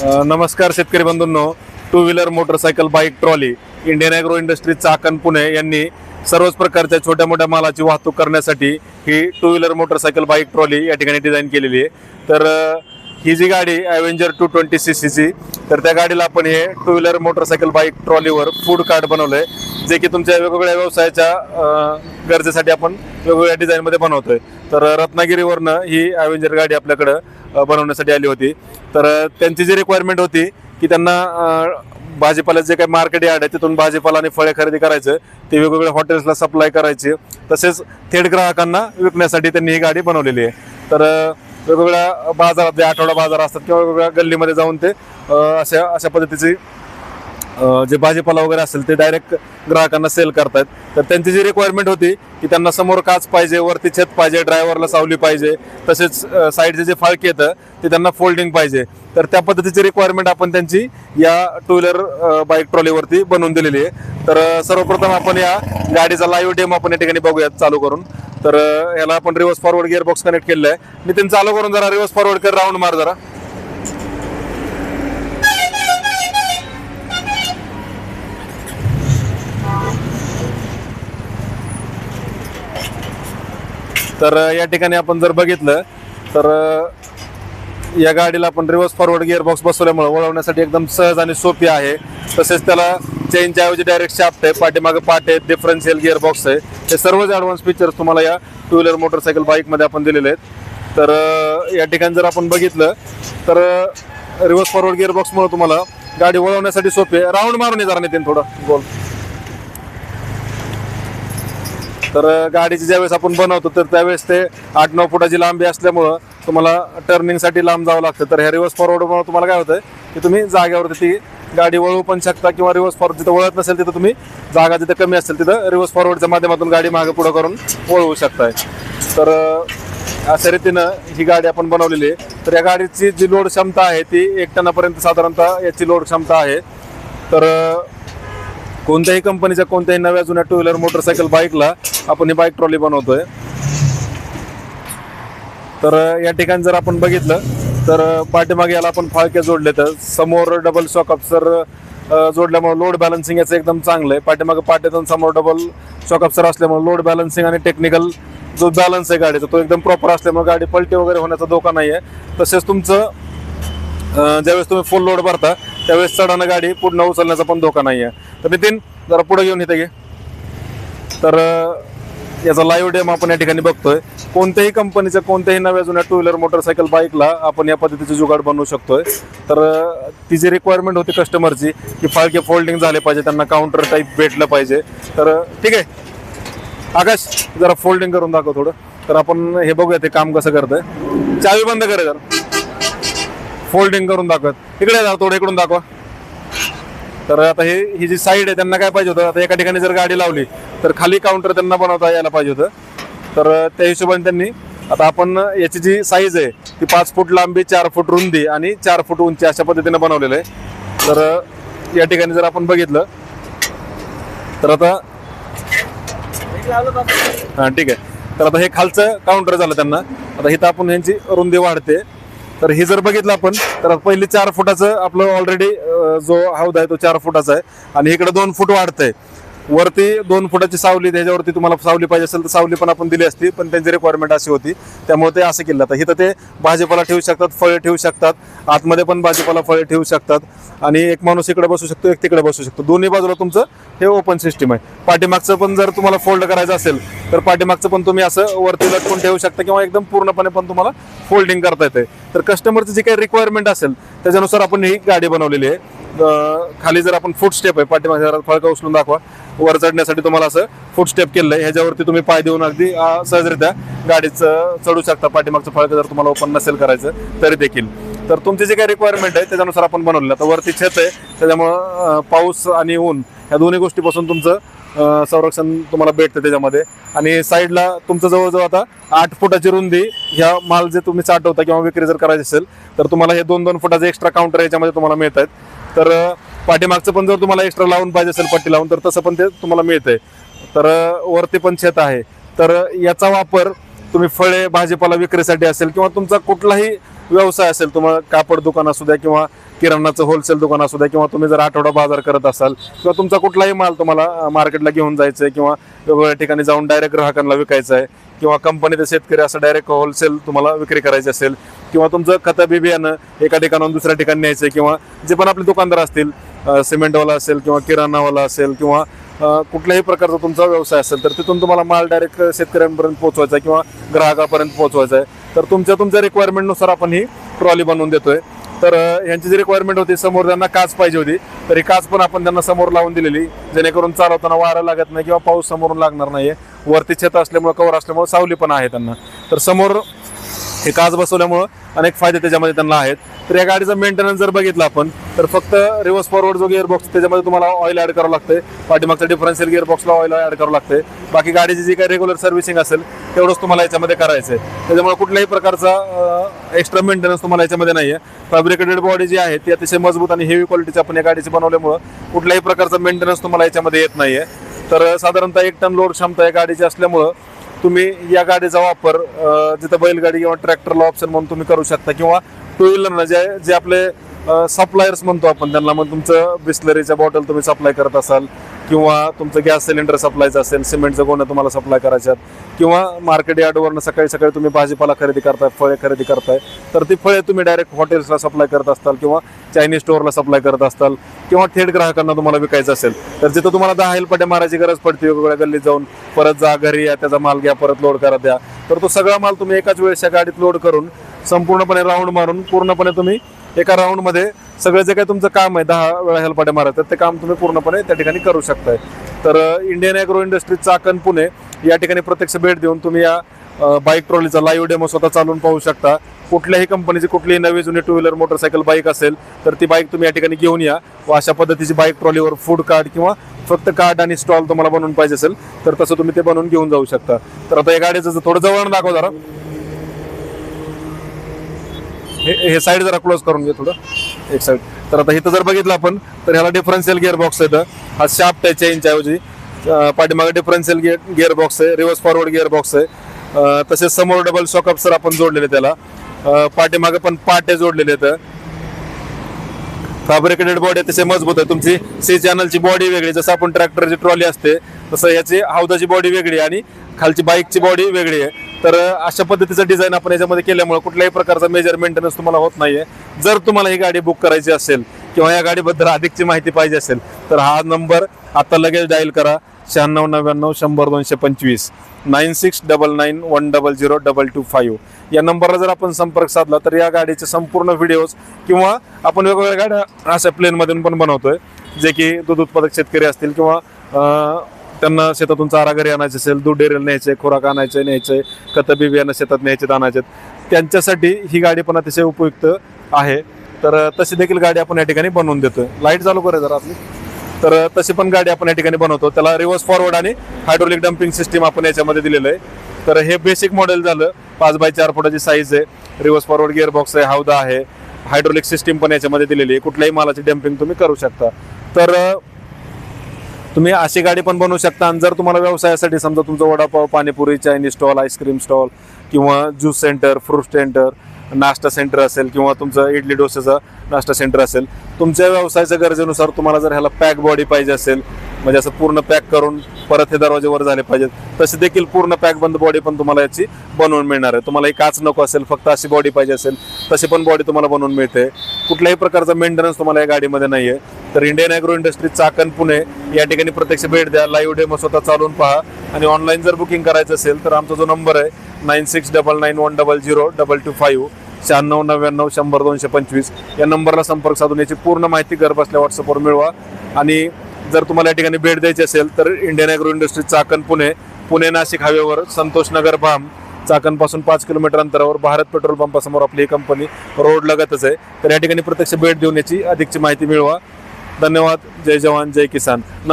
नमस्कार शेतकरी बंधूंनो, two wheeler motorcycle bike trolley Indian agro industry Chakan Pune यांनी सर्वच प्रकारच्या छोट्या मोठ्या मालाची वाहतूक करण्यासाठी ही two wheeler motorcycle bike trolley या ठिकाणी डिझाईन केलेली आहे। तर ही जी गाडी ॲव्हेंजर 220 सीसीची, तर त्या गाडीला आपण हे टू व्हीलर मोटरसायकल बाईक ट्रॉलीवर फूड कार्ट बनवलंय, जे की तुमच्या वेगवेगळ्या व्यवसायाच्या गरजेसाठी आपण वेगवेगळ्या डिझाईनमध्ये बनवतोय। तर रत्नागिरीवरनं ही ॲव्हेंजर गाडी आपल्याकडं बनवण्यासाठी आली होती। तर त्यांची जी रिक्वायरमेंट होती की त्यांना भाजीपाल्याचं जे काही मार्केट यार्ड आहे तिथून भाजीपाला आणि फळे खरेदी करायचं, ते वेगवेगळ्या हॉटेल्सला सप्लाय करायचे, तसेच थेट ग्राहकांना विकण्यासाठी त्यांनी ही गाडी बनवलेली आहे। तर वेगवेगळ्या बाजारात जे आठवडा बाजार असतात किंवा वेगवेगळ्या गल्लीमध्ये जाऊन ते अशा पद्धतीची जे भाजीपाला वगैरे असेल ते डायरेक्ट ग्राहकांना सेल करतायत। तर त्यांची जी रिक्वायरमेंट होती की त्यांना समोर काच पाहिजे, वरती छत पाहिजे, ड्रायव्हरला सावली पाहिजे, तसेच साईडचे जे फाळके येतं ते त्यांना फोल्डिंग पाहिजे। तर त्या पद्धतीची रिक्वायरमेंट आपण त्यांची या टू व्हीलर बाईक ट्रॉलीवरती बनवून दिलेली आहे। तर सर्वप्रथम आपण या गाडीचा लाईव्ह डेमो आपण या ठिकाणी बघूयात चालू करून। तर याला आपण reverse forward gear box connect केलेला आहे। मी त्यांनी चालू करून जरा रिव्हर्स फॉरवर्ड कर, राऊंड मार जरा। तर या ठिकाणी आपण जर बघितलं तर या गाडीला आपण रिव्हर्स फॉरवर्ड गिअर बॉक्स बसवल्यामुळे वळवण्यासाठी एकदम सहज आणि सोपी आहे। तसेच त्याला चेनच्या ऐवजी डायरेक्ट शाफ्ट आहे, पाठीमागे पाट आहे, डिफरन्शियल गिअर बॉक्स आहे। हे सर्वच ॲडव्हान्स फीचर्स तुम्हाला या टू व्हीलर मोटरसायकल बाईकमध्ये आपण दिलेले आहेत। तर या ठिकाणी जर आपण बघितलं तर रिव्हर्स फॉरवर्ड गिअर बॉक्समुळे तुम्हाला गाडी वळवण्यासाठी सोपी आहे। राऊंड मारून जरा नेते थोडं बोल। तर गाडीची ज्यावेळेस आपण बनवतो तर त्यावेळेस ते 8-9 फुटाची लांबी असल्यामुळं तुम्हाला टर्निंगसाठी लांब जावं लागतं। तर ह्या रिव्हर्स फॉरवर्डमुळे तुम्हाला काय होतं की तुम्ही जागेवरती ती गाडी वळवू पण शकता, किंवा रिव्हर्स फॉरवर्ड जिथं वळत नसेल तिथं तुम्ही जागा जिथं कमी असेल तिथं रिव्हर्स फॉरवर्डच्या माध्यमातून गाडी मागे पुढं करून वळवू शकताय। तर अशा रीतीनं ही गाडी आपण बनवलेली आहे। तर या गाडीची जी लोड क्षमता आहे ती 1 टनापर्यंत साधारणतः याची लोड क्षमता आहे। तर कोणत्याही कंपनीच्या कोणत्याही नव्या जुन्या टू व्हीलर मोटरसायकल बाईकला आपण ही बाईक ट्रॉली बनवतोय। तर या ठिकाणी जर आपण बघितलं तर पाठीमागे याला आपण फाळके जोडले, तर समोर डबल शॉक अब्सर जोडल्यामुळे लोड बॅलन्सिंग याचं एकदम चांगलं आहे। पाठीमागे पाट्यातून समोर डबल शॉक अब्सर असल्यामुळे लोड बॅलन्सिंग आणि टेक्निकल जो बॅलन्स आहे गाडीचा तो एकदम प्रॉपर असल्यामुळे गाडी पलटी वगैरे होण्याचा धोका नाही आहे। तसेच तुमचं ज्यावेळेस तुम्ही फुल लोड भरता त्यावेळेस चढानं गाडी पुढे उचलण्याचा पण धोका नाही आहे। तर नितीन जरा पुढे घेऊन इथे घे। तर याचा लाईव्ह डेमो आपण या ठिकाणी बघतोय। कोणत्याही कंपनीच्या कोणत्याही नव्या जुन्या टू व्हीलर मोटरसायकल बाईकला आपण या पद्धतीचे जुगाड बनवू शकतोय। तर ती जी रिक्वायरमेंट होती कस्टमरची की फाळके फोल्डिंग झाले पाहिजे, त्यांना काउंटर टाईप भेटलं पाहिजे। तर ठीक आहे आकाश, जरा फोल्डिंग करून दाखव थोडं। तर आपण हे बघूया ते काम कसं करतंय। चावी बंद करे जरा, फोल्डिंग करून दाखवत, इकडे जा थोडं, इकडून दाखवा। तर आता ही जी साईड आहे त्यांना काय पाहिजे होतं, आता एका ठिकाणी जर गाडी लावली तर खाली काउंटर त्यांना बनवता यायला पाहिजे होतं। तर त्या हिशोबाने त्यांनी आता आपण याची जी साईज आहे ती 5 फूट लांबी, 4 फूट रुंदी आणि 4 फूट उंची अशा पद्धतीने बनवलेलं आहे। तर या ठिकाणी जर आपण बघितलं तर आता हां ठीक आहे। तर आता हे खालचं काउंटर झालं त्यांना। आता इथं आपण यांची रुंदी वाढते। तर हे जर बघितलं आपण तर पहिली 4 फुटाचं आपलं ऑलरेडी जो हौद आहे तो 4 फुटाचा आहे, आणि इकडे 2 फूट वाढतंय। वरती 2 फुटाची सावली, त्याच्यावरती तुम्हाला सावली पाहिजे असेल तर सावली पण आपण दिली असती, पण त्यांची रिक्वायरमेंट अशी होती त्यामुळे ते असं केलं। आता इथं ते भाजीपाला ठेवू शकतात, फळे ठेवू शकतात, आतमध्ये पण भाजीपाला फळे ठेवू शकतात, आणि एक माणूस इकडे बसू शकतो, एक तिकडे बसू शकतो। दोन्ही बाजूला तुमचं हे ओपन सिस्टीम आहे। पाठीमागचं पण जर तुम्हाला फोल्ड करायचं असेल तर पाठीमागचं पण तुम्ही असं वरती लटकून ठेवू शकता, किंवा एकदम पूर्णपणे पण तुम्हाला फोल्डिंग करता येते। तर कस्टमरची जी काही रिक्वायरमेंट असेल त्याच्यानुसार आपण ही गाडी बनवलेली आहे। खाली जर आपण फूट स्टेप आहे, पाठीमागे फळका उचलून दाखवा, वर चढण्यासाठी तुम्हाला असं फूट स्टेप केलं आहे। ह्याच्यावरती तुम्ही पाय देऊन अगदी सहजरित्या गाडीचं चढू शकता, पाठीमागचं फळकं जर तुम्हाला ओपन नसेल करायचं तरी देखील। तर तुमची जी काही रिक्वायरमेंट आहे त्याच्यानुसार आपण बनवलेलं। आता वरती छत आहे त्याच्यामुळं पाऊस आणि ऊन ह्या दोन्ही गोष्टीपासून तुमचं संरक्षण तुम्हाला भेटतं त्याच्यामध्ये। आणि साईडला तुमचं जवळजवळ आता 8 फुटाची रुंदी ह्या माल जे तुम्ही साठवता किंवा विक्री जर करायची असेल तर तुम्हाला हे 2-2 फुटाचे एक्स्ट्रा काउंटर याच्यामध्ये तुम्हाला मिळत आहेत। तर पाठीमागचं पण जर तुम्हाला एक्स्ट्रा लावून पाहिजे असेल पट्टी लावून तर तसं पण ते तुम्हाला मिळतंय। तर वरती पण छत आहे। तर याचा वापर तुम्ही फळे भाजीपाला विक्रीसाठी असेल किंवा तुमचा कुठलाही व्यवसाय असेल, तुम्हाला कापड दुकान असू द्या किंवा किराणाचं होलसेल दुकान असू द्या, किंवा तुम्ही जर आठवडा बाजार करत असाल, किंवा तुमचा कुठलाही माल तुम्हाला मार्केटला घेऊन जायचं आहे किंवा वेगवेगळ्या ठिकाणी जाऊन डायरेक्ट ग्राहकांना विकायचं आहे, किंवा कंपनीचे शेतकरी असं डायरेक्ट होलसेल तुम्हाला विक्री करायची असेल, किंवा तुमचं खतं बी बियाणं एका ठिकाणाहून दुसऱ्या ठिकाणी न्यायचं आहे, किंवा जे पण आपले दुकानदार असतील, सिमेंटवाला असेल किंवा किराणावाला असेल किंवा कुठल्याही प्रकारचा तुमचा व्यवसाय असेल, तर तिथून तुम्हाला माल डायरेक्ट शेतकऱ्यांपर्यंत पोहोचवायचा आहे किंवा ग्राहकापर्यंत पोहोचवायचा आहे, तर तुमच्या रिक्वायरमेंटनुसार आपण ही ट्रॉली बनवून देतोय. तर यांची जी रिक्वायरमेंट होती, समोर त्यांना काच पाहिजे होती, तर ही काच पण आपण त्यांना समोर लावून दिलेली, जेणेकरून चालवताना वारा लागत नाही किंवा पाऊस समोरून लागणार नाहीये. वरती छत असल्यामुळे, कवर असल्यामुळे सावली पण आहे त्यांना, तर समोर हे काच बसवल्यामुळं अनेक फायदे त्याच्यामध्ये त्यांना आहेत. तर या गाडीचा मेंटेनन्स जर बघितला आपण, तर फक्त रिव्हर्स फॉरवर्ड जो गिअरबॉक्स त्याच्यामध्ये तुम्हाला ऑइल ॲड करावं लागते, पाठीमागचा डिफरन्शियल गिअरबॉक्सला ऑइल ॲड करावं लागते, बाकी गाडीची जी काही रेग्युलर सर्व्हिसिंग असेल तेवढंच तुम्हाला याच्यामध्ये करायचं आहे. त्याच्यामुळे कुठल्याही प्रकारचा एक्स्ट्रा मेंटेनन्स तुम्हाला याच्यामध्ये नाही आहे. फॅब्रिकेटेड बॉडी जी आहे ती अतिशय मजबूत आणि हेवी क्वालिटीची आपण या गाडीची बनवल्यामुळं कुठल्याही प्रकारचा मेंटेनन्स तुम्हाला याच्यामध्ये येत नाही आहे. तर साधारणतः 1 टन लोड क्षमता या गाडीची असल्यामुळं तुम्ही या गाडीचा वापर जिथं बैलगाडी किंवा ट्रॅक्टरला ऑप्शन म्हणून तुम्ही करू शकता, किंवा टू व्हीलरनं जे आपले सप्लायर्स म्हणतो आपण त्यांना, मग तुमचं बिस्लरीच्या बॉटल तुम्ही सप्लाय करत असाल, किंवा तुमचं गॅस सिलेंडर सप्लायचं असेल, सिमेंटचं गोणं तुम्हाला सप्लाय करायच्यात, किंवा मार्केट यार्डवरनं सकाळी सकाळी तुम्ही भाजीपाला खरेदी करताय, फळे खरेदी करताय, तर ती फळे तुम्ही डायरेक्ट हॉटेल्सला सप्लाय करत असताल किंवा चायनीज स्टोअरला सप्लाय करत असताल, किंवा थेट ग्राहकांना तुम्हाला विकायचं असेल, तर जिथं तुम्हाला 10 हेलपाट्या मारायची गरज पडते, वेगवेगळ्या गल्लीत जाऊन परत जा, घरी या, त्याचा माल घ्या, परत लोड करा द्या, तर तो सगळा माल तुम्ही एकाच वेळेस या गाडीत लोड करून संपूर्णपणे राऊंड मारून पूर्णपणे तुम्ही एका राऊंडमध्ये सगळं जे काही तुमचं काम आहे 10 वेळा हेलपाट्या मारायचं, ते काम तुम्ही पूर्णपणे त्या ठिकाणी करू शकताय. तर Indian agro industry Chakan Pune या ठिकाणी प्रत्यक्ष भेट देऊन तुम्ही या बाईक ट्रॉलीचा लाईव्ह डेमो स्वतः चालवून पाहू शकता. कुठल्याही कंपनीची कुठलीही नवी जुनी टू व्हीलर मोटरसायकल बाईक असेल तर ती बाईक तुम्ही या ठिकाणी घेऊन या, व अशा पद्धतीची बाईक ट्रॉलीवर फूड कार्ड किंवा फक्त कार्ड आणि स्टॉल तुम्हाला बनवून पाहिजे असेल तर तसं तुम्ही ते बनवून घेऊन जाऊ शकता. तर आता या गाडीचं थोडं जवळ दाखव जरा, हे साईड जरा क्लोज करून घे थोडं, एक साईड. तर आता इथं जर बघितलं आपण तर ह्याला डिफरन्शियल गिअर बॉक्स आहे, हा शाफ्ट आहे चेनच्या ऐवजी, पाठीमागे डिफरन्शियल गिअर बॉक्स आहे, रिव्हर्स फॉरवर्ड गिअर बॉक्स आहे, तसेच समोर डबल शॉक अप्सर आपण जोडलेले, त्याला पाठीमागे पण पाटे जोडलेले आहेत. फॅब्रिकेटेड बॉडी अतिशय मजबूत आहे. तुमची सी चॅनलची बॉडी वेगळी, जसं आपण ट्रॅक्टरची ट्रॉली असते तसं याची हौदाची बॉडी वेगळी आणि खालची बाईकची बॉडी वेगळी आहे. तर अशा पद्धतीचं डिझाईन आपण याच्यामध्ये केल्यामुळे कुठल्याही प्रकारचा मेजर मेंटेनन्स तुम्हाला होत नाहीये. जर तुम्हाला ही गाडी बुक करायची असेल किंवा या गाडीबद्दल अधिकची माहिती पाहिजे असेल तर हा नंबर आता लगेच डायल करा, 9699 100 225 9699100225 या नंबरला जर आपण संपर्क साधला तर या गाडीचे संपूर्ण व्हिडिओज किंवा आपण वेगवेगळ्या गाड्या अशा प्लेनमधून पण बनवतोय, जे की दूध उत्पादक शेतकरी असतील किंवा त्यांना शेतातून चारा घरी आणायचे असेल, दूध डेअरीला न्यायचे, खुराक आणायचे न्यायचे, खतं बी बियाणं शेतात न्यायचे आणायचे, त्यांच्यासाठी ही गाडी पण अतिशय उपयुक्त आहे. तर तशी देखील गाडी आपण या ठिकाणी बनवून देतोय. लाईट चालू करे जरा आपली. तर तशी पण गाडी आपण या ठिकाणी बनवतो. त्याला रिव्हर्स फॉरवर्ड आणि हायड्रोलिक डम्पिंग सिस्टीम आपण याच्यामध्ये दिलेलं आहे. तर हे बेसिक मॉडेल झालं. 5x4 फुटाची साईज आहे, रिव्हर्स फॉरवर्ड गिअर बॉक्स आहे, हौदा आहे, हायड्रोलिक सिस्टीम पण याच्यामध्ये दिलेली आहे. कुठल्याही मालाची डम्पिंग तुम्ही करू शकता. तर तुम्ही अशी गाडी पण बनवू शकता. आणि जर तुम्हाला व्यवसायासाठी समजा तुमचं vada pav, panipuri, Chinese stall, ice cream stall किंवा ज्यूस सेंटर, फ्रूट सेंटर, नाश्ता सेंटर असेल किंवा तुमचं इडली डोसेचा नाश्ता सेंटर असेल, तुमच्या व्यवसायाच्या गरजेनुसार तुम्हाला जर ह्याला पॅक बॉडी पाहिजे असेल, म्हणजे असं पूर्ण पॅक करून परत हे दरवाजे वर झाले पाहिजेत, तसे देखील पूर्ण पॅक बंद बॉडी पण तुम्हाला याची बनवून मिळणार आहे. तुम्हाला ही काच नको असेल, फक्त अशी बॉडी पाहिजे असेल, तशी पण बॉडी तुम्हाला बनवून मिळते. कुठल्याही प्रकारचा मेंटेनन्स तुम्हाला या गाडीमध्ये नाहीये. तर Indian agro industry Chakan Pune या ठिकाणी प्रत्यक्ष भेट द्या, लाईव्ह डेमो स्वतः चालवून पहा. आणि ऑनलाईन जर बुकिंग करायचं असेल तर आमचा जो नंबर आहे 9699100225 9699 100 225 या नंबरला संपर्क साधून याची पूर्ण माहिती घरबसल्या व्हॉट्सअपवर मिळवा. आणि जर तुम्हाला या ठिकाणी भेट द्यायची असेल तर Indian agro industry Chakan Pune, Pune Nashik हायवेवर संतोष नगर भाम, चाकणपासून 5 किलोमीटर अंतरावर भारत पेट्रोल पंपासमोर आपली ही कंपनी रोड लगतच आहे. तर या ठिकाणी प्रत्यक्ष भेट देऊन याची अधिकची माहिती मिळवा. धन्यवाद. जय जवान जय किसान.